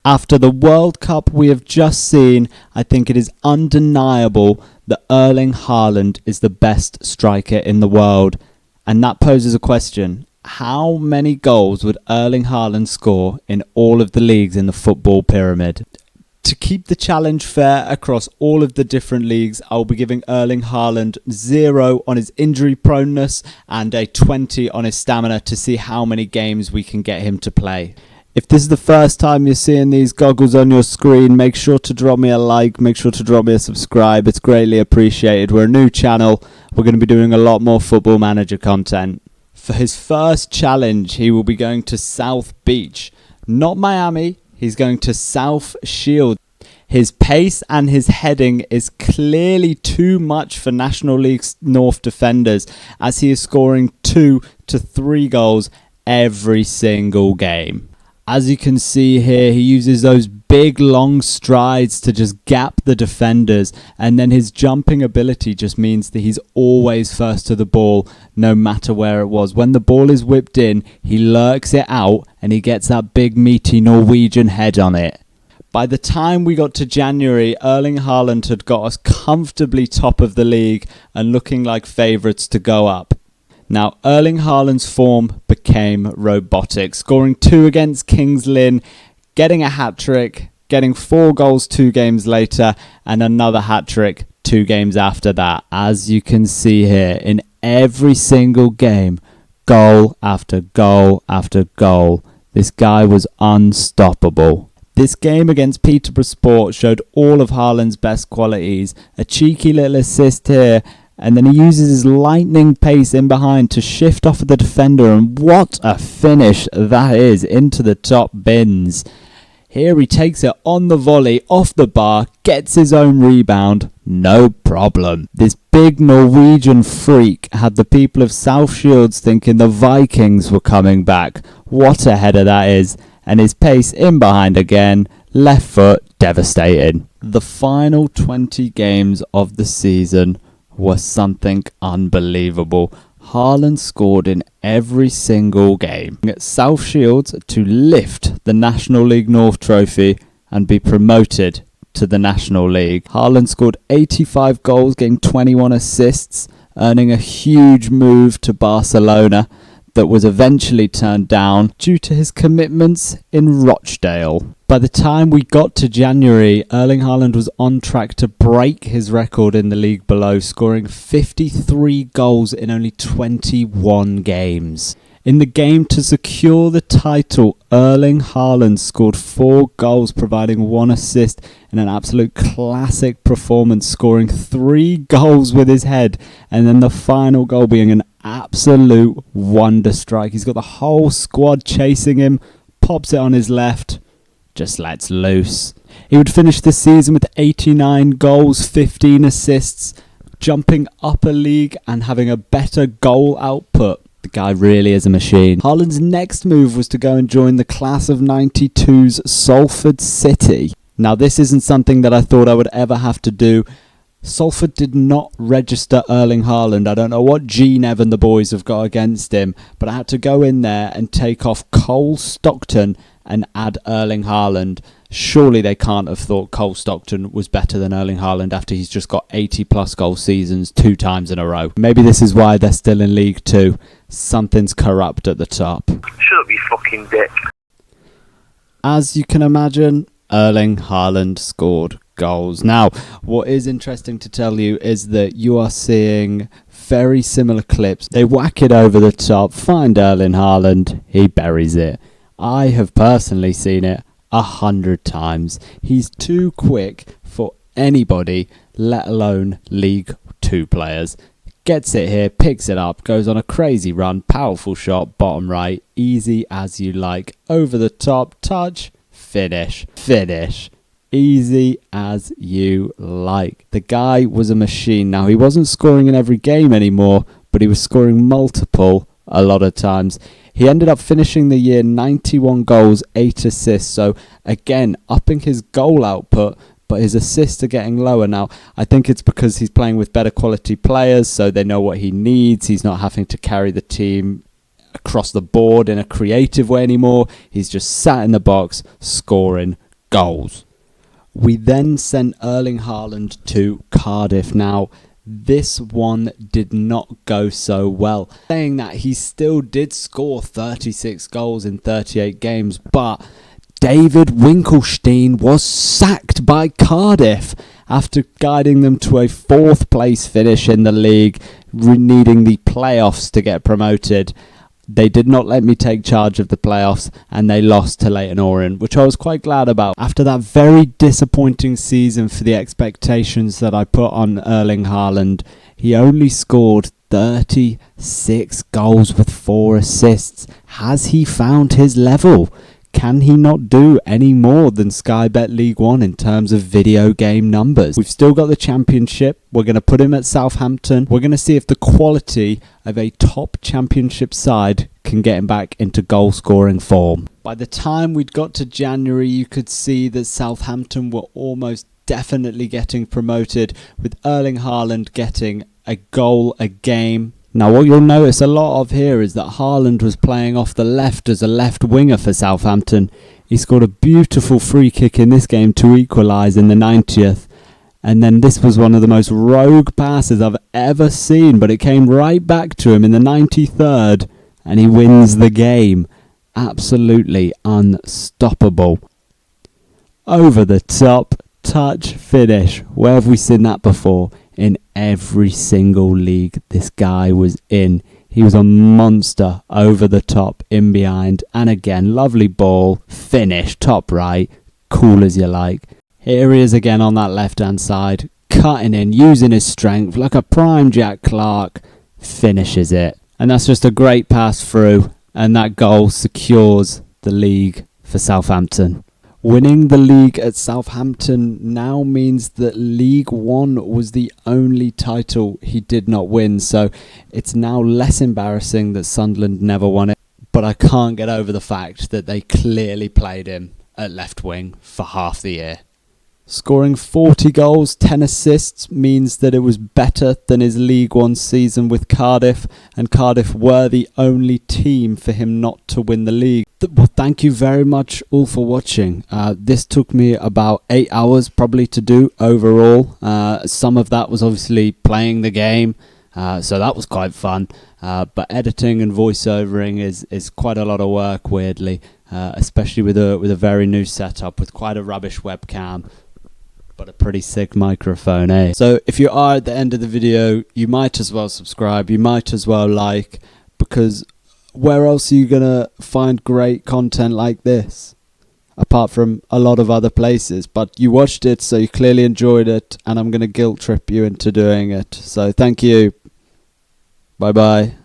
After the World Cup we have just seen, I think it is undeniable that Erling Haaland is the best striker in the world. And that poses a question. How many goals would Erling Haaland score in all of the leagues in the football pyramid? To keep the challenge fair across all of the different leagues, I'll be giving Erling Haaland 0 on his injury proneness and a 20 on his stamina to see how many games we can get him to play. If this is the first time you're seeing these goggles on your screen, make sure to drop me a like, make sure to drop me a subscribe. It's greatly appreciated. We're a new channel. We're going to be doing a lot more Football Manager content. For his first challenge, he will be going to South Beach, not Miami. He's going to South Shield. His pace and his heading is clearly too much for National League North defenders, as he is scoring 2 to 3 goals every single game. As you can see here, he uses those big long strides to just gap the defenders, and then his jumping ability just means that he's always first to the ball, no matter where it was. When the ball is whipped in, he lurks it out and he gets that big meaty Norwegian head on it. By the time we got to January, Erling Haaland had got us comfortably top of the league and looking like favourites to go up. Now, Erling Haaland's form became robotic, scoring 2 against Kings Lynn, getting a hat-trick, getting 4 goals 2 games later, and another hat-trick 2 games after that. As you can see here, in every single game, goal after goal after goal. This guy was unstoppable. This game against Peterborough Sport showed all of Haaland's best qualities. A cheeky little assist here, and then he uses his lightning pace in behind to shift off of the defender, and what a finish that is into the top bins. Here he takes it on the volley, off the bar, gets his own rebound, no problem. This big Norwegian freak had the people of South Shields thinking the Vikings were coming back. What a header that is, and his pace in behind again, left foot, devastating. The final 20 games of the season was something unbelievable. Haaland scored in every single game. South Shields to lift the National League North trophy and be promoted to the National League. Haaland scored 85 goals, getting 21 assists, earning a huge move to Barcelona that was eventually turned down due to his commitments in Rochdale. By the time we got to January, Erling Haaland was on track to break his record in the league below, scoring 53 goals in only 21 games. In the game to secure the title, Erling Haaland scored 4 goals, providing 1 assist in an absolute classic performance, scoring 3 goals with his head, and then the final goal being an absolute wonder strike. He's got the whole squad chasing him, pops it on his left, just lets loose. He would finish the season with 89 goals, 15 assists, jumping up a league and having a better goal output. The guy really is a machine. Haaland's next move was to go and join the class of 92's Salford City. Now, this isn't something that I thought I would ever have to do. Salford did not register Erling Haaland. I don't know what Gene and the boys have got against him, but I had to go in there and take off Cole Stockton and add Erling Haaland. Surely they can't have thought Cole Stockton was better than Erling Haaland after he's just got 80 plus goal seasons 2 times in a row. Maybe this is why they're still in League 2. Something's corrupt at the top. Shut up, you fucking dick. As you can imagine, Erling Haaland scored goals. Now, what is interesting to tell you is that you are seeing very similar clips. They whack it over the top, find Erling Haaland, he buries it. I have personally seen it 100 times. He's too quick for anybody, let alone League 2 players. Gets it here, picks it up, goes on a crazy run, powerful shot, bottom right, easy as you like, over the top, touch, finish. Easy as you like. The guy was a machine. Now, he wasn't scoring in every game anymore, but he was scoring multiple a lot of times. He ended up finishing the year 91 goals, 8 assists. So again, upping his goal output, but his assists are getting lower. Now, I think it's because he's playing with better quality players, so they know what he needs. He's not having to carry the team across the board in a creative way anymore. He's just sat in the box, scoring goals. We then sent Erling Haaland to Cardiff. Now, this one did not go so well. Saying that, he still did score 36 goals in 38 games, but David Winkelstein was sacked by Cardiff after guiding them to a 4th place finish in the league, needing the playoffs to get promoted. They did not let me take charge of the playoffs, and they lost to Leyton Orient, which I was quite glad about. After that very disappointing season for the expectations that I put on Erling Haaland, he only scored 36 goals with 4 assists. Has he found his level? Can he not do any more than Sky Bet League One in terms of video game numbers? We've still got the Championship. We're going to put him at Southampton. We're going to see if the quality of a top Championship side can get him back into goal scoring form. By the time we'd got to January, you could see that Southampton were almost definitely getting promoted, with Erling Haaland getting a goal a game. Now, what you'll notice a lot of here is that Haaland was playing off the left as a left winger for Southampton. He scored a beautiful free kick in this game to equalise in the 90th. And then this was one of the most rogue passes I've ever seen, but it came right back to him in the 93rd, and he wins the game. Absolutely unstoppable. Over the top, touch, finish. Where have we seen that before? In every single league this guy was in. He was a monster over the top, in behind, and again, lovely ball, finish, top right, cool as you like. Here he is again on that left-hand side, cutting in, using his strength like a prime Jack Clark, finishes it. And that's just a great pass through, and that goal secures the league for Southampton. Winning the league at Southampton now means that League One was the only title he did not win, so it's now less embarrassing that Sunderland never won it. But I can't get over the fact that they clearly played him at left wing for half the year. Scoring 40 goals, 10 assists means that it was better than his League One season with Cardiff, and Cardiff were the only team for him not to win the league. Well, thank you very much all for watching. This took me about 8 hours probably to do overall. Some of that was obviously playing the game, so that was quite fun. But editing and voiceovering is quite a lot of work, weirdly, especially with a very new setup with quite a rubbish webcam, but a pretty sick microphone, eh? So if you are at the end of the video, you might as well subscribe, you might as well like, because where else are you gonna find great content like this? Apart from a lot of other places. But you watched it, so you clearly enjoyed it, and I'm gonna guilt trip you into doing it. So thank you. Bye bye.